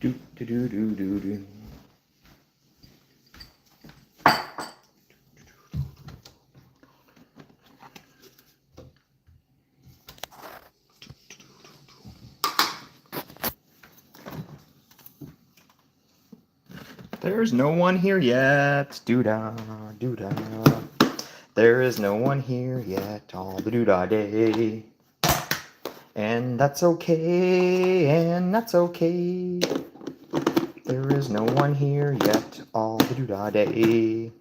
Do, do, do, do, do, do. There's no one here yet. Doo-dah, doo-dah. There is no one here yet all the doo-dah day. And that's okay, and that's okay. There is no one here yet all the doo-dah day.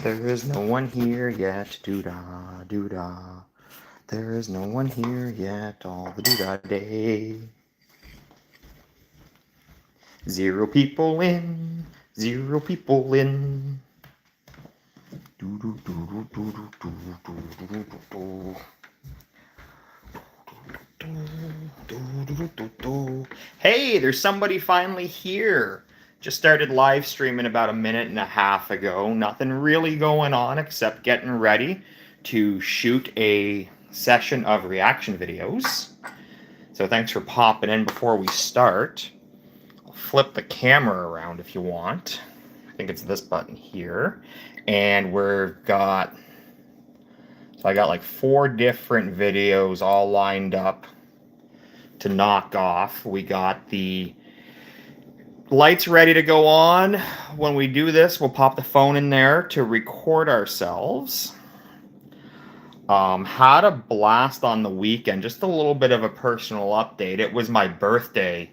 There is no one here yet, doo-dah, doo-dah. There is no one here yet all the doo-dah day. 0 people in, 0 people in. Hey, there's somebody finally here. Just started live streaming about a minute and a half ago. Nothing really going on except getting ready to shoot a session of reaction videos. So thanks for popping in before we start. I'll flip the camera around if you want. I think it's this button here. And I got like 4 different videos all lined up to knock off. We got the lights ready to go on. When we do this, we'll pop the phone in there to record ourselves. Had a blast on the weekend. Just a little bit of a personal update. It was my birthday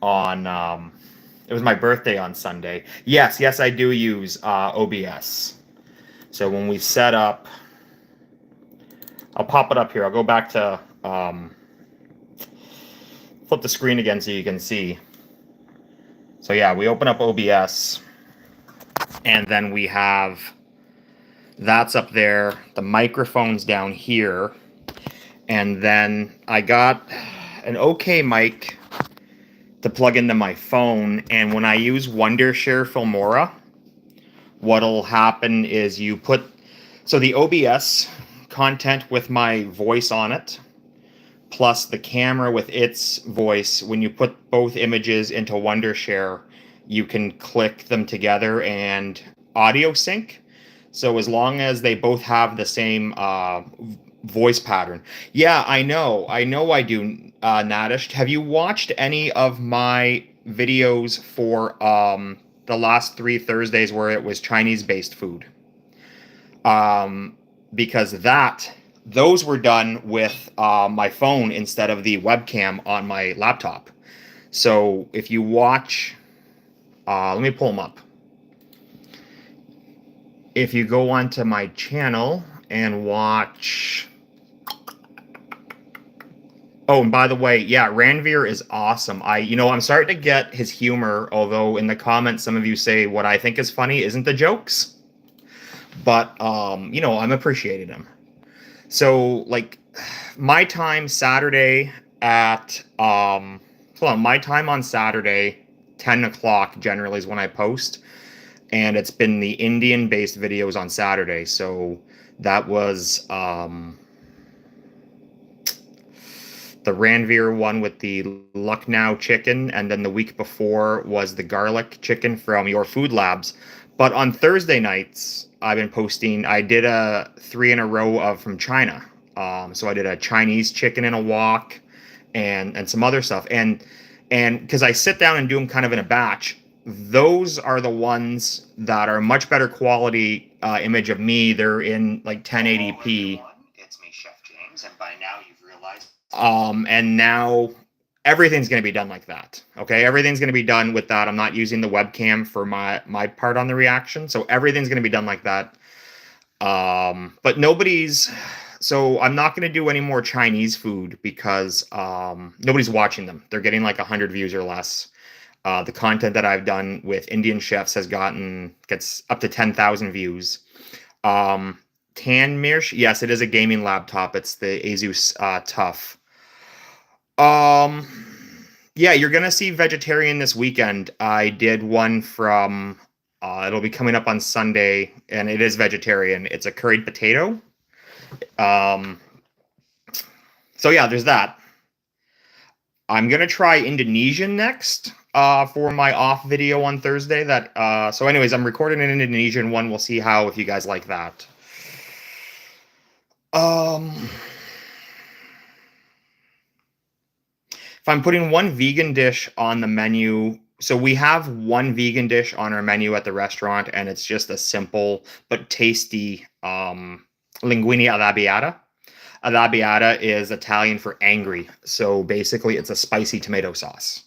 on Sunday. Yes, I do use OBS. So when we set up, I'll pop it up here. I'll go back to flip the screen again so you can see. So yeah, we open up OBS, and then we have that's up there. The microphone's down here, and then I got an okay mic to plug into my phone. And when I use Wondershare Filmora, what'll happen is you put the OBS content with my voice on it, plus the camera with its voice. When you put both images into Wondershare, you can click them together and audio sync. So as long as they both have the same voice pattern. Yeah, I know I do, Nadish. Have you watched any of my videos for the last 3 Thursdays where it was Chinese-based food? Because those were done with my phone instead of the webcam on my laptop. So if you watch, let me pull them up. If you go onto my channel and watch, oh, and by the way, yeah, Ranveer is awesome. I'm starting to get his humor, although in the comments some of you say what I think is funny isn't the jokes. But I'm appreciating him. So like my time Saturday at my time on Saturday, 10 o'clock generally is when I post. And it's been the Indian-based videos on Saturday. So that was the Ranveer one with the Lucknow chicken. And then the week before was the garlic chicken from Your Food Labs. But on Thursday nights, I've been posting, I did 3 in a row from China. So I did a Chinese chicken in a wok and some other stuff. And because I sit down and do them kind of in a batch, those are the ones that are much better quality image of me. They're in like 1080p. It's me, Chef James, and by now you've realized. And now everything's going to be done like that. Okay, everything's going to be done with that. I'm not using the webcam for my part on the reaction, so everything's going to be done like that. But so I'm not going to do any more Chinese food because nobody's watching them. They're getting like 100 views or less. The content that I've done with Indian chefs gets up to 10,000 views. Tanmirsh, yes, it is a gaming laptop. It's the Asus Tough. Yeah, you're gonna see vegetarian this weekend. I did one from it'll be coming up on Sunday, and it is vegetarian. It's a curried potato. Um, so yeah, there's that. I'm gonna try Indonesian next for my off video on Thursday. So anyways, I'm recording an Indonesian one. We'll see how if you guys like that. Um, if I'm putting one vegan dish on the menu, so we have one vegan dish on our menu at the restaurant, and it's just a simple but tasty linguine arrabbiata. Arrabbiata is Italian for angry. So basically, it's a spicy tomato sauce.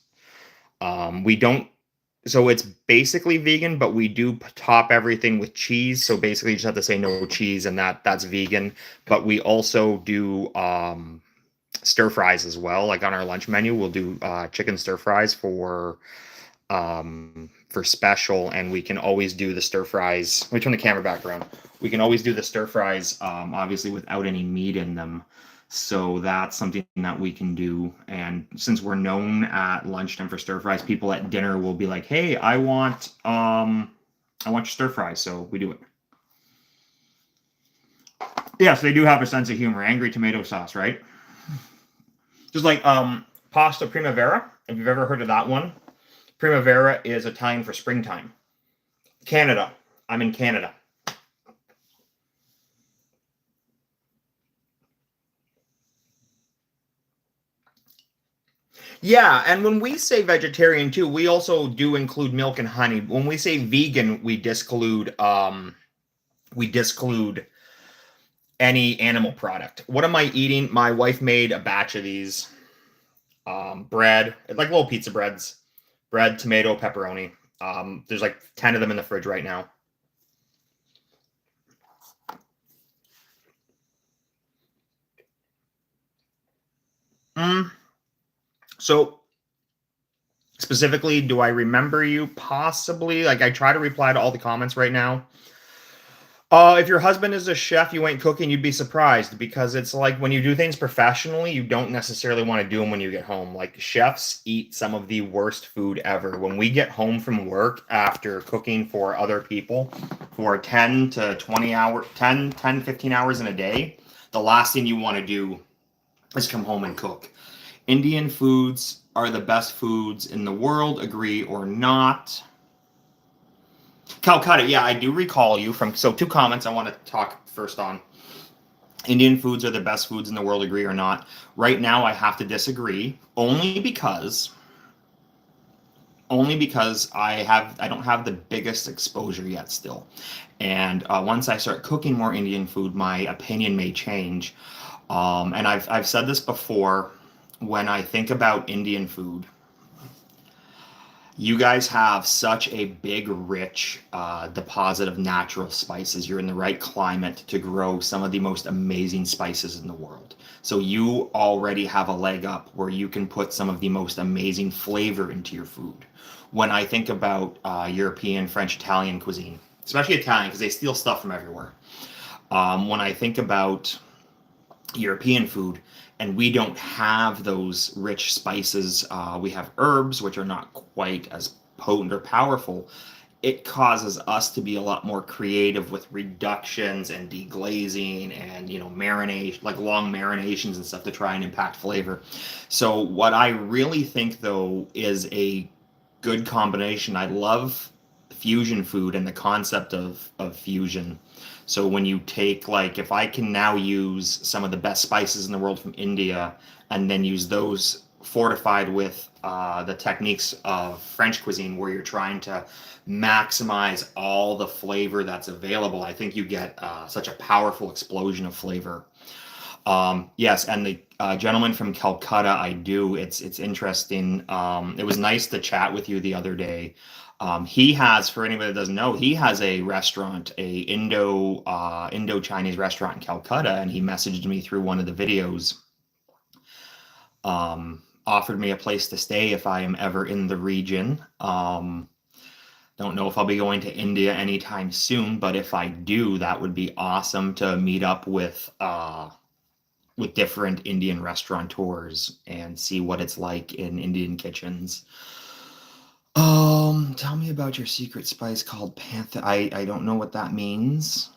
We don't. So it's basically vegan, but we do top everything with cheese. So basically, you just have to say no cheese, and that's vegan. But we also do stir fries as well. Like on our lunch menu, we'll do chicken stir fries for special, and we can always do the stir fries. Let me turn the camera back around. We can always do the stir fries, obviously without any meat in them. So that's something that we can do. And since we're known at lunchtime for stir fries, people at dinner will be like, "Hey, I want your stir fries." So we do it. Yes, they do have a sense of humor. Angry tomato sauce, right? Just like pasta primavera. If you've ever heard of that one, primavera is Italian for springtime. Canada. I'm in Canada. Yeah, and when we say vegetarian too, we also do include milk and honey. When we say vegan, we disclude any animal product. What am I eating? My wife made a batch of these. Bread, like little pizza breads, bread, tomato, pepperoni. There's like 10 of them in the fridge right now. Mm, so specifically, do I remember you? Possibly. Like I try to reply to all the comments right now. If your husband is a chef, you ain't cooking, you'd be surprised because it's like when you do things professionally, you don't necessarily want to do them when you get home. Like chefs eat some of the worst food ever. When we get home from work after cooking for other people for 10 to 20 hours, 15 hours in a day, the last thing you want to do is come home and cook. Indian foods are the best foods in the world, agree or not. Calcutta, yeah, I do recall you from. So, two comments I want to talk first on. Indian foods are the best foods in the world, agree or not. Right now, I have to disagree, only because I don't have the biggest exposure yet still, and once I start cooking more Indian food, my opinion may change. And I've said this before. When I think about Indian food, you guys have such a big, rich deposit of natural spices. You're in the right climate to grow some of the most amazing spices in the world. So you already have a leg up where you can put some of the most amazing flavor into your food. When I think about European, French, Italian cuisine, especially Italian, because they steal stuff from everywhere. When I think about European food, and we don't have those rich spices. We have herbs, which are not quite as potent or powerful. It causes us to be a lot more creative with reductions and deglazing and marination, like long marinations and stuff to try and impact flavor. So what I really think though is a good combination. I love fusion food and the concept of fusion. So when you take, like, if I can now use some of the best spices in the world from India and then use those fortified with the techniques of French cuisine where you're trying to maximize all the flavor that's available, I think you get such a powerful explosion of flavor. Yes, and the gentleman from Calcutta, I do. It's interesting. It was nice to chat with you the other day. He has, for anybody that doesn't know, he has a restaurant, a Indo Chinese restaurant in Calcutta, and he messaged me through one of the videos. Offered me a place to stay if I am ever in the region. Don't know if I'll be going to India anytime soon, but if I do, that would be awesome to meet up with with different Indian restaurateurs and see what it's like in Indian kitchens. Tell me about your secret spice called Panther. I don't know what that means.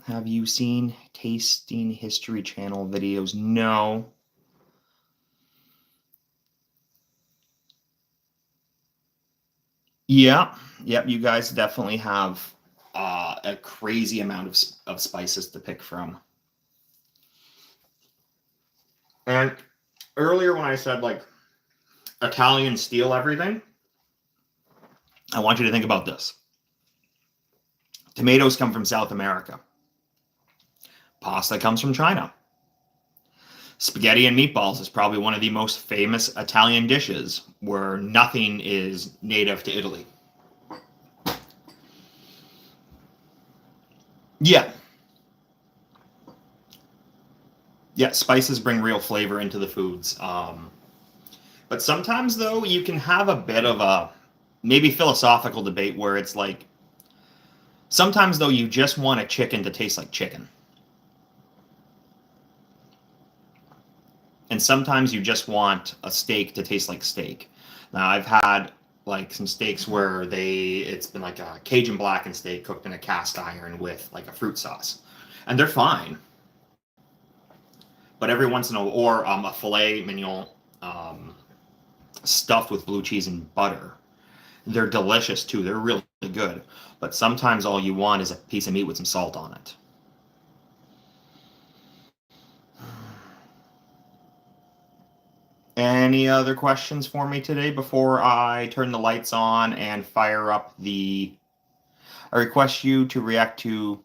Have you seen Tasting History Channel videos? No. Yeah, yep, you guys definitely have a crazy amount of spices to pick from. And earlier when I said like Italians steal everything, I want you to think about this. Tomatoes come from South America. Pasta comes from China. Spaghetti and meatballs is probably one of the most famous Italian dishes where nothing is native to Italy. Yeah. Yeah, spices bring real flavor into the foods. But sometimes, though, you can have a bit of a maybe philosophical debate where it's like, sometimes, though, you just want a chicken to taste like chicken. And sometimes you just want a steak to taste like steak. Now, I've had like some steaks where it's been like a Cajun blackened steak cooked in a cast iron with like a fruit sauce, and they're fine. But every once in a while, or a filet mignon stuffed with blue cheese and butter, they're delicious too. They're really good. But sometimes all you want is a piece of meat with some salt on it. Any other questions for me today before I turn the lights on and fire up the... I request you to react to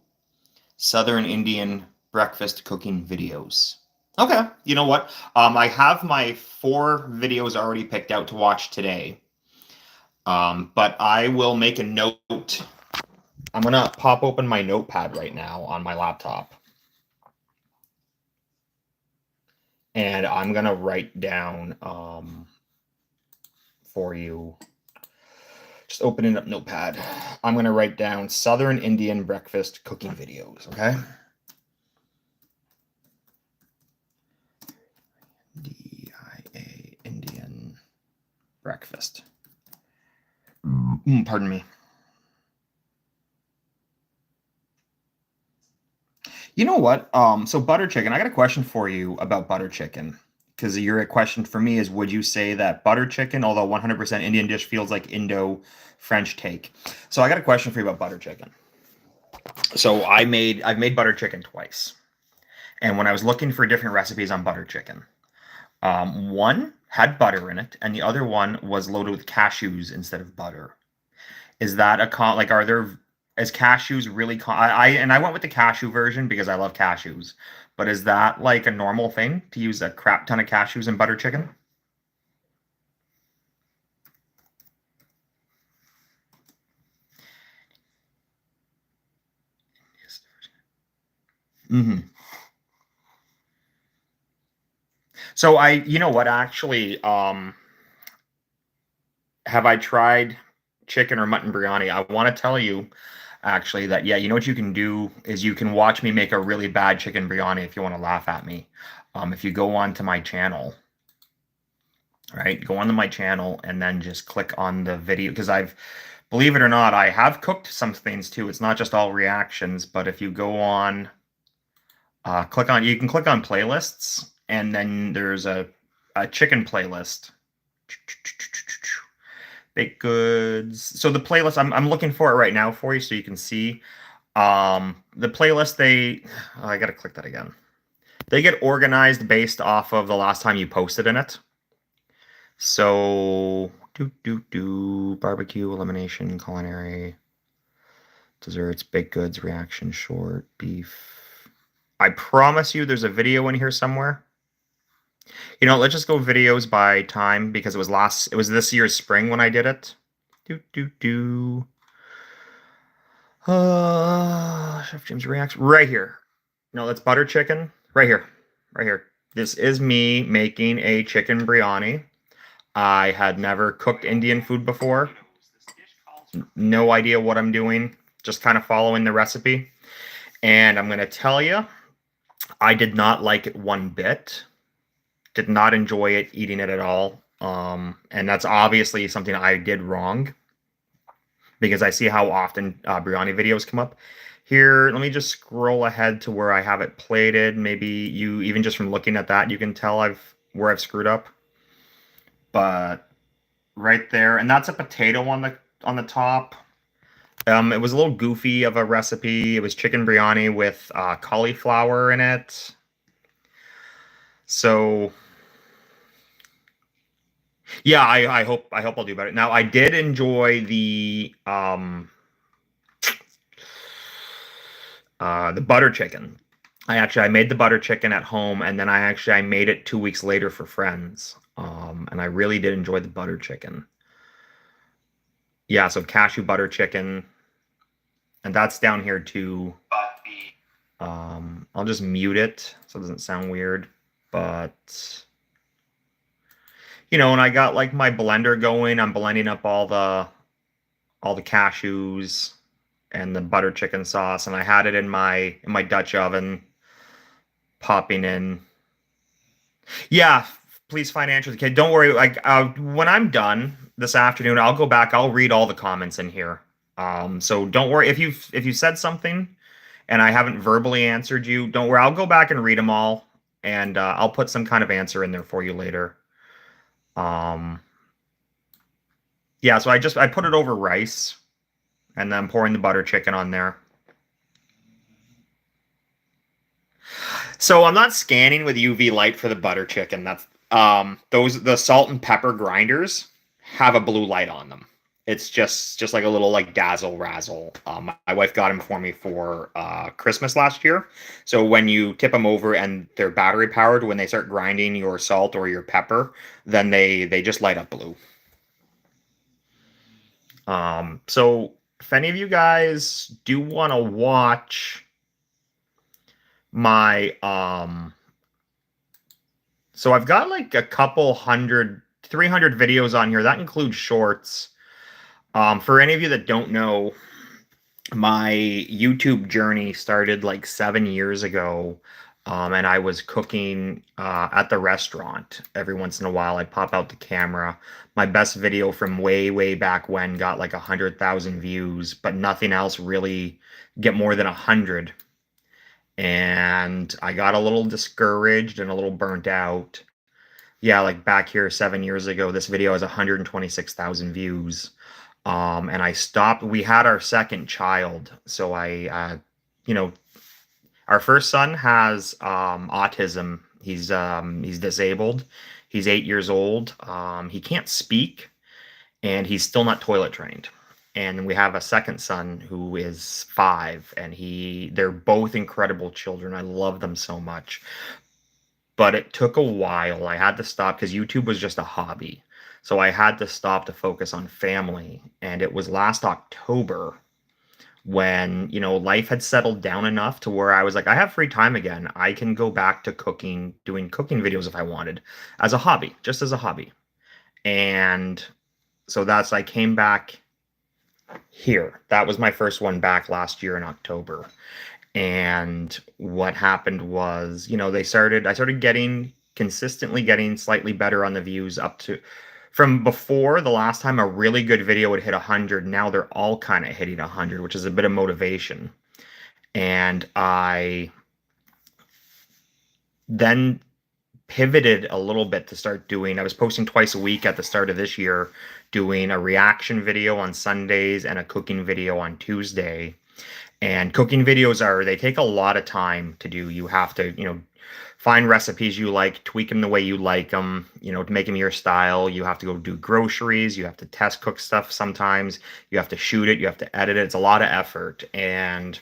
Southern Indian breakfast cooking videos. Okay, you know what? I have my 4 videos already picked out to watch today. But I will make a note. I'm going to pop open my notepad right now on my laptop. And I'm going to write down for you. Just opening up Notepad. I'm going to write down Southern Indian breakfast cooking videos, okay? DIA Indian breakfast. Pardon me. You know what? So butter chicken. I got a question for you about butter chicken. Because your question for me is, would you say that butter chicken, although 100% Indian dish, feels like Indo-French take? So I got a question for you about butter chicken. So I've made butter chicken twice. And when I was looking for different recipes on butter chicken, one had butter in it, and the other one was loaded with cashews instead of butter. Is that are there, is cashews really I went with the cashew version because I love cashews, but is that like a normal thing to use a crap ton of cashews in butter chicken? Mm-hmm. So you know what, actually, have I tried chicken or mutton biryani? I want to tell you actually that, yeah, you know what you can do is you can watch me make a really bad chicken biryani if you want to laugh at me. If you go on to my channel, right, go onto my channel and then just click on the video, because believe it or not, I have cooked some things too. It's not just all reactions, but if you go on, you can click on playlists, and then there's a chicken playlist. Baked goods. So the playlist, I'm looking for it right now for you so you can see. The playlist, I gotta click that again. They get organized based off of the last time you posted in it. So barbecue, elimination, culinary, desserts, baked goods, reaction, short, beef. I promise you there's a video in here somewhere. You know, let's just go videos by time because it was this year's spring when I did it. Chef Jim's reacts right here. No, that's butter chicken. Right here. Right here. This is me making a chicken biryani. I had never cooked Indian food before. No idea what I'm doing. Just kind of following the recipe. And I'm going to tell you, I did not like it one bit. Did not enjoy it, eating it at all. And that's obviously something I did wrong because I see how often biryani videos come up. Here, let me just scroll ahead to where I have it plated. Maybe you, even just from looking at that, you can tell I've screwed up. But right there, and that's a potato on the top. It was a little goofy of a recipe. It was chicken biryani with cauliflower in it. So yeah, I hope I'll do better. Now I did enjoy the butter chicken. I made the butter chicken at home, and then I made it 2 weeks later for friends. And I really did enjoy the butter chicken. Yeah, so cashew butter chicken, and that's down here too. I'll just mute it so it doesn't sound weird. But and I got like my blender going. I'm blending up all the cashews and the butter chicken sauce, and I had it in my Dutch oven, popping in. Yeah, please financial. Okay, don't worry. Like when I'm done this afternoon, I'll go back. I'll read all the comments in here. So don't worry if you said something and I haven't verbally answered you. Don't worry. I'll go back and read them all, and I'll put some kind of answer in there for you later. Um, yeah. So I put it over rice, and then pouring the butter chicken on there. So I'm not scanning with UV light for the butter chicken. That's the salt and pepper grinders have a blue light on them. It's just like a little like dazzle razzle. My wife got them for me for Christmas last year. So when you tip them over and they're battery powered, when they start grinding your salt or your pepper, then they just light up blue. So if any of you guys do want to watch my so I've got like a couple 300 videos on here. That includes shorts. For any of you that don't know, my YouTube journey started like 7 years ago. And I was cooking at the restaurant. Every once in a while, I'd pop out the camera. My best video from way, way back when got like 100,000 views, but nothing else really get more than 100. And I got a little discouraged and a little burnt out. Yeah, like back here 7 years ago, this video has 126,000 views. And I stopped. We had our second child, so you know, our first son has autism. He's disabled. He's 8 years old. He can't speak, and he's still not toilet trained. And we have a second son who is 5, and they're both incredible children. I love them so much. But it took a while. I had to stop because YouTube was just a hobby. So I had to stop to focus on family. And it was last October when, life had settled down enough to where I was like, I have free time again. I can go back to cooking, doing cooking videos if I wanted, as a hobby, just as a hobby. And so I came back here. That was my first one back last year in October. And what happened was, I started consistently getting slightly better on the views up to from before. The last time a really good video would hit 100, now they're all kind of hitting 100, which is a bit of motivation. And I then pivoted a little bit to I was posting twice a week at the start of this year, doing a reaction video on Sundays and a cooking video on Tuesday. And cooking videos they take a lot of time to do. You have to, find recipes you like, tweak them the way you like them, to make them your style. You have to go do groceries. You have to test cook stuff sometimes. You have to shoot it. You have to edit it. It's a lot of effort. And,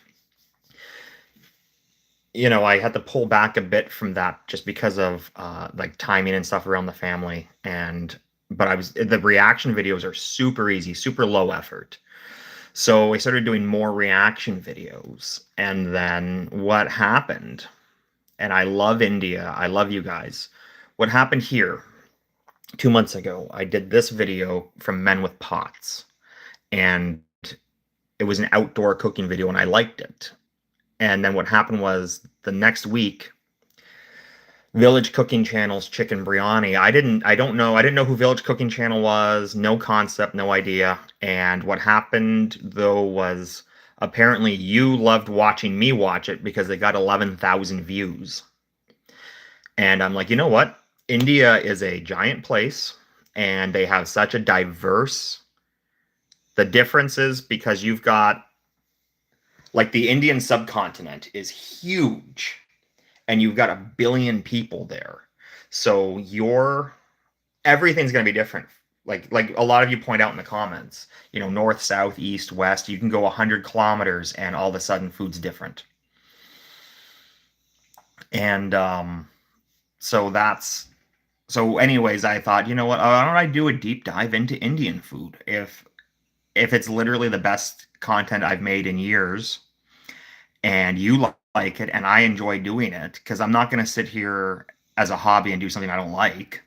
I had to pull back a bit from that just because of like timing and stuff around the family. But the reaction videos are super easy, super low effort. So I started doing more reaction videos. And then what happened, and I love India, I love you guys. What happened here 2 months ago, I did this video from Men with Pots. And it was an outdoor cooking video, and I liked it. And then what happened was the next week, Village Cooking Channel's chicken biryani. I didn't know who Village Cooking Channel was. No concept, no idea. And what happened though was apparently you loved watching me watch it because it got 11,000 views. And I'm like, you know what? India is a giant place and they have such a diverse. The difference is because you've got like the Indian subcontinent is huge and you've got 1 billion people there. So your everything's going to be different. Like a lot of you point out in the comments, north, south, east, west, you can go 100 kilometers and all of a sudden food's different. And so anyways, I thought, you know what, why don't I do a deep dive into Indian food if it's literally the best content I've made in years and you like it and I enjoy doing it, because I'm not going to sit here as a hobby and do something I don't like.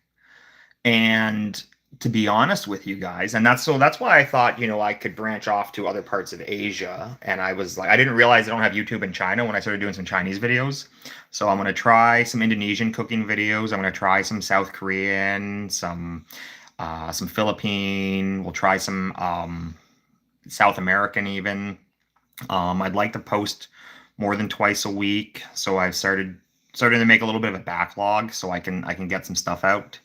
And to be honest with you guys, and that's why I thought, I could branch off to other parts of Asia. And I was like, I didn't realize I don't have YouTube in China when I started doing some Chinese videos. So I'm going to try some Indonesian cooking videos. I'm going to try some South Korean, some Philippine. We'll try some South American even. I'd like to post more than twice a week. So I've started to make a little bit of a backlog so I can get some stuff out.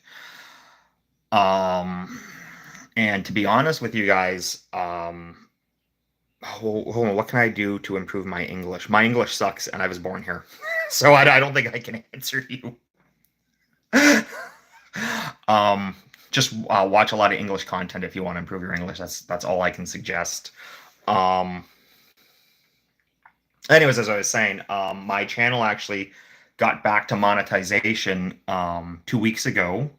And to be honest with you guys, hold on, what can I do to improve my English? My English sucks, and I was born here, so I don't think I can answer you. Just watch a lot of English content if you want to improve your English. That's all I can suggest. Anyways, as I was saying, my channel actually got back to monetization 2 weeks ago.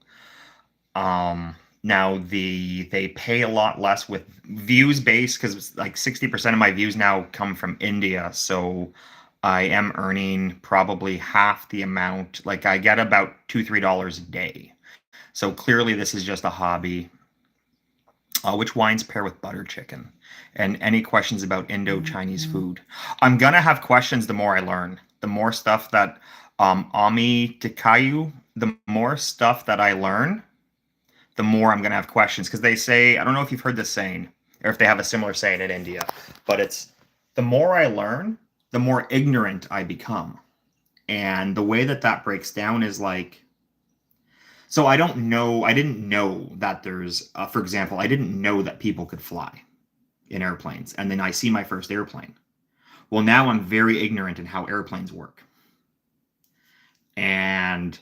Now they pay a lot less with views based because like 60% of my views now come from India. So I am earning probably half the amount. Like I get about $2-3 a day. So clearly this is just a hobby. Which wines pair with butter chicken? And any questions about Indo-Chinese food? I'm gonna have questions the more I learn. The more stuff that Ami Tikayu, the more stuff that I learn, the more I'm going to have questions. Because they say, I don't know if you've heard this saying, or if they have a similar saying in India, but it's the more I learn, the more ignorant I become. And the way that breaks down is like, so I didn't know that there's, for example, I didn't know that people could fly in airplanes. And then I see my first airplane. Well, now I'm very ignorant in how airplanes work. And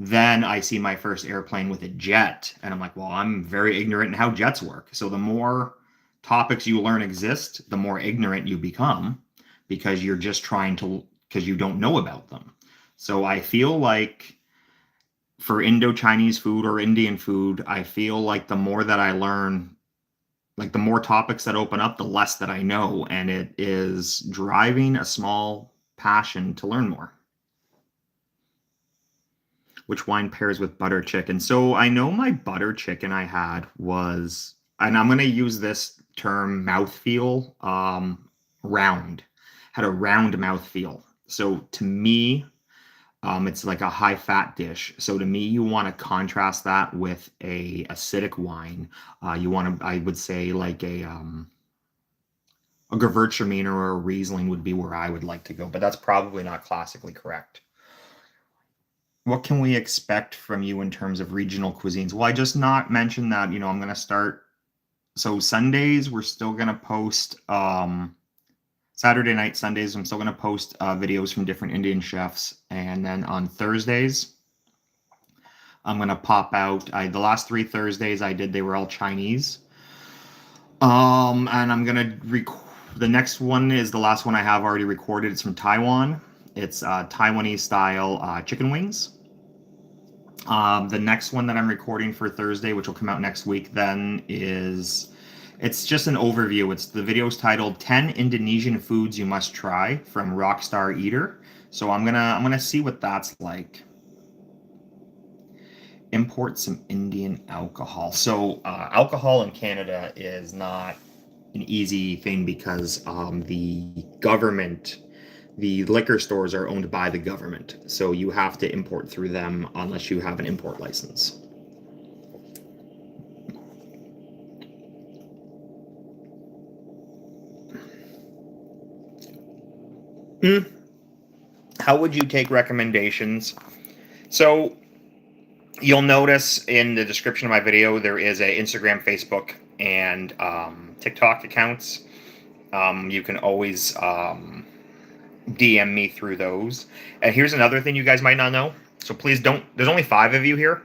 then I see my first airplane with a jet, and I'm like, well, I'm very ignorant in how jets work. So the more topics you learn exist, the more ignorant you become because you're just because you don't know about them. So I feel like for Indo-Chinese food or Indian food, I feel like the more that I learn, like the more topics that open up, the less that I know. And it is driving a small passion to learn more. Which wine pairs with butter chicken? So I know my butter chicken I had was, and I'm going to use this term, mouthfeel, round. Had a round mouthfeel. So to me, it's like a high fat dish. So to me, you want to contrast that with a acidic wine. You want to, I would say, like a Gewürztraminer or a Riesling would be where I would like to go, but that's probably not classically correct. What can we expect from you in terms of regional cuisines? Well, I just not mentioned that, I'm going to start. So Sundays, we're still going to post, Saturday night, Sundays, I'm still going to post videos from different Indian chefs. And then on Thursdays, I'm going to pop out. The last 3 Thursdays I did, they were all Chinese. And I'm going to the next one is the last one I have already recorded. It's from Taiwan. It's Taiwanese style chicken wings. The next one that I'm recording for Thursday, which will come out next week, then it's just an overview. The video's titled 10 Indonesian Foods You Must Try from Rockstar Eater. So I'm gonna see what that's like. Import some Indian alcohol. So alcohol in Canada is not an easy thing because the government the liquor stores are owned by the government, so you have to import through them unless you have an import license. How would you take recommendations? So you'll notice in the description of my video there is a Instagram, Facebook, and TikTok accounts. You can always DM me through those. And here's another thing you guys might not know. So please don't. There's only 5 of you here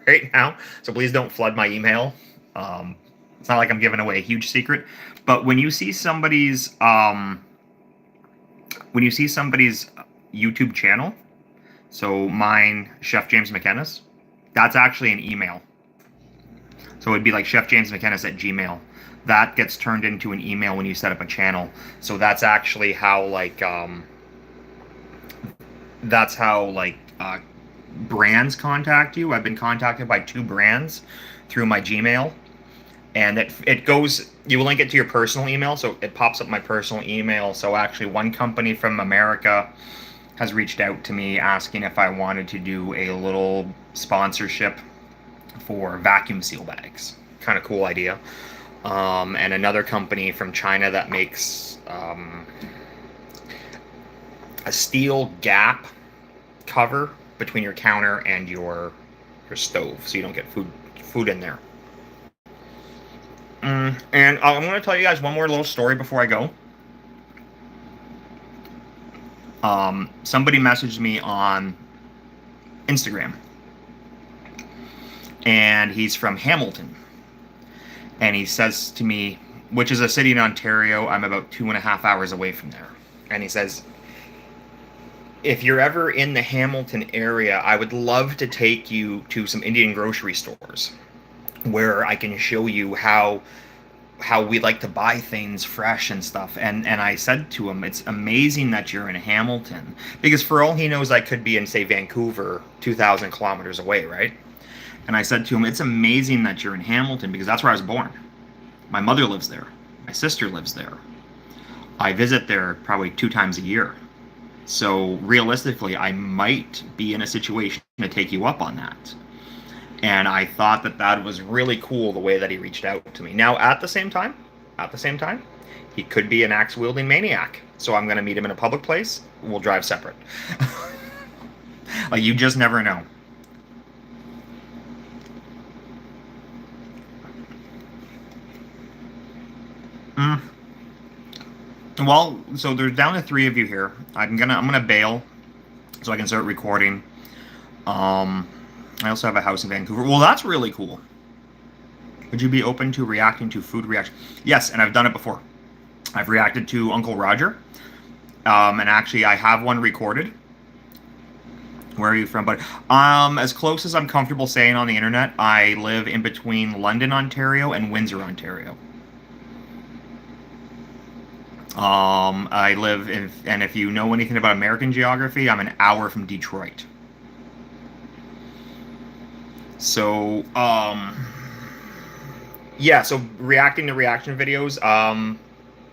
right now, so please don't flood my email. It's not like I'm giving away a huge secret. But when you see somebody's YouTube channel, so mine, Chef James MacInnis, that's actually an email. So it'd be like Chef James MacInnis at Gmail. That gets turned into an email when you set up a channel. So that's actually how brands contact you. I've been contacted by 2 brands through my Gmail, and it goes. You will link it to your personal email, so it pops up my personal email. So actually, one company from America has reached out to me asking if I wanted to do a little sponsorship for vacuum seal bags. Kind of cool idea. And another company from China that makes a steel gap cover between your counter and your stove, so you don't get food in there. And I'm going to tell you guys one more little story before I go. Somebody messaged me on Instagram, and he's from Hamilton, and he says to me, which is a city in Ontario, I'm about 2.5 hours away from there, and he says, if you're ever in the Hamilton area, I would love to take you to some Indian grocery stores where I can show you how we like to buy things fresh and stuff. And I said to him, it's amazing that you're in Hamilton, because for all he knows, I could be in, say, Vancouver, 2,000 kilometers away, right? And I said to him, it's amazing that you're in Hamilton, because that's where I was born. My mother lives there. My sister lives there. I visit there probably 2 times a year. So realistically, I might be in a situation to take you up on that. And I thought that was really cool, the way that he reached out to me. Now, at the same time, he could be an axe-wielding maniac. So I'm going to meet him in a public place. We'll drive separate. Like, you just never know. Well, so there's down to 3 of you here. I'm gonna bail, so I can start recording. I also have a house in Vancouver. Well, that's really cool. Would you be open to reacting to food reaction? Yes, and I've done it before. I've reacted to Uncle Roger, and actually I have one recorded. Where are you from, buddy? As close as I'm comfortable saying on the internet, I live in between London, Ontario, and Windsor, Ontario. I live in, and if you know anything about American geography, I'm an hour from Detroit. So, yeah, so reacting to reaction videos,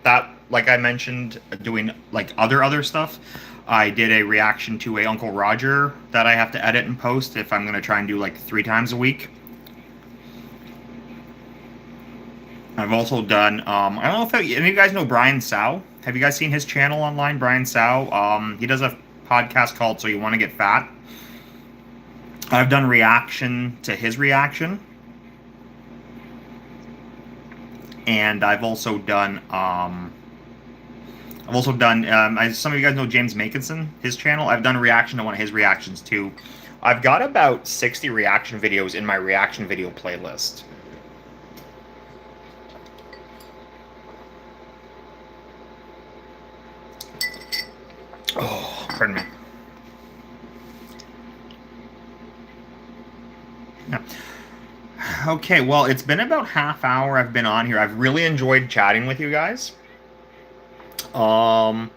that, like I mentioned, doing like other stuff. I did a reaction to a Uncle Roger that I have to edit and post if I'm going to try and do like 3 times a week. I've also done, I don't know if any of you guys know Brian Sow. Have you guys seen his channel online, Brian Sow? He does a podcast called So You Want to Get Fat. I've done reaction to his reaction. And I've also done, some of you guys know James MacInnis, his channel. I've done a reaction to one of his reactions too. I've got about 60 reaction videos in my reaction video playlist. Oh, pardon me. Yeah. Okay, well, it's been about half hour I've been on here. I've really enjoyed chatting with you guys. The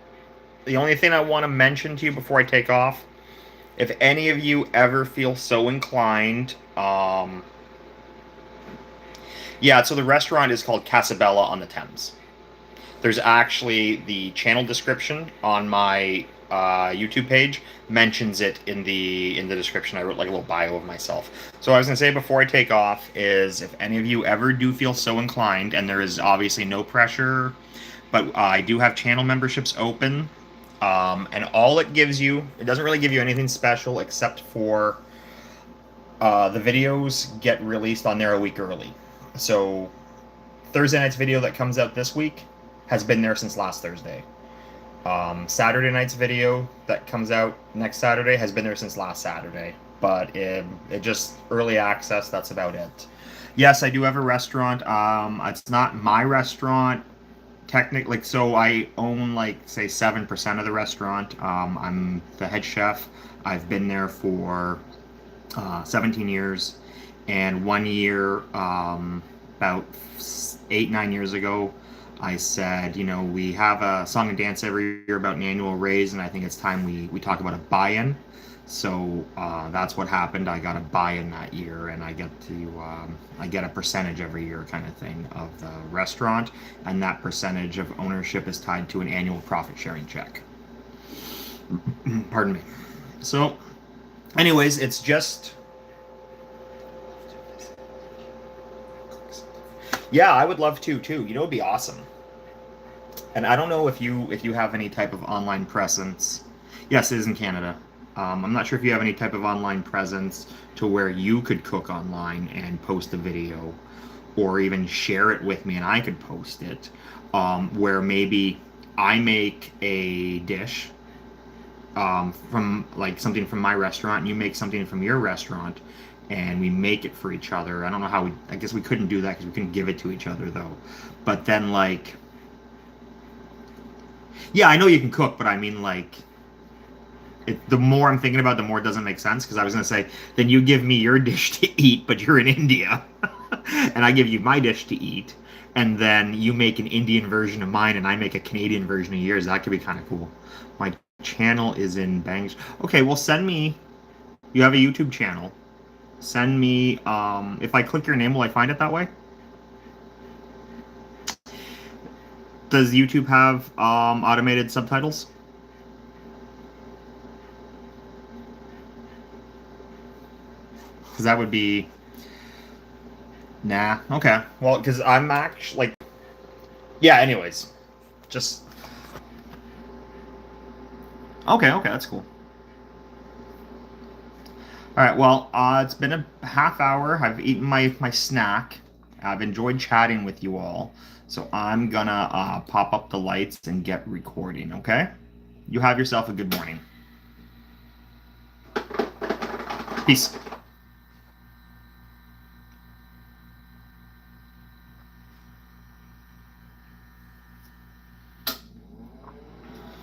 only thing I want to mention to you before I take off, if any of you ever feel so inclined, yeah, so the restaurant is called Casabella on the Thames. There's actually the channel description on my YouTube page mentions it in the description. I wrote like a little bio of myself. So I was gonna say before I take off is if any of you ever do feel so inclined, and there is obviously no pressure, but I do have channel memberships open, and all it gives you, it doesn't really give you anything special except for the videos get released on there a week early. So Thursday night's video that comes out this week has been there since last Thursday. Saturday night's video that comes out next Saturday has been there since last Saturday. But it just early access, that's about it. Yes, I do have a restaurant. It's not my restaurant technically, like, so I own like say 7% of the restaurant. I'm the head chef. I've been there for 17 years, and 1 year, about 8-9 years ago, I said, you know, we have a song and dance every year about an annual raise, and I think it's time we talk about a buy-in. So that's what happened. I got a buy-in that year, and I get a percentage every year, kind of thing, of the restaurant, and that percentage of ownership is tied to an annual profit-sharing check. Pardon me. So, anyways, it's just. Yeah, I would love to too. You know, it'd be awesome. And I don't know if you have any type of online presence. Yes, it is in Canada. I'm not sure if you have any type of online presence to where you could cook online and post a video, or even share it with me and I could post it. Where maybe I make a dish from like something from my restaurant, and you make something from your restaurant, and we make it for each other. I don't know how I guess we couldn't do that because we couldn't give it to each other though. But then like, yeah, I know you can cook, but I mean like, the more I'm thinking about it, the more it doesn't make sense, because I was going to say, then you give me your dish to eat, but you're in India, and I give you my dish to eat, and then you make an Indian version of mine, and I make a Canadian version of yours. That could be kind of cool. My channel is in Bangs. Okay, well, send me, you have a YouTube channel. Send me, if I click your name, will I find it that way? Does YouTube have automated subtitles? Because that would be. Nah. Okay. Well, because I'm actually like. Yeah. Anyways, just. Okay. Okay. That's cool. All right. Well, it's been a half hour. I've eaten my snack. I've enjoyed chatting with you all. So I'm gonna pop up the lights and get recording. Okay. You have yourself a good morning. Peace.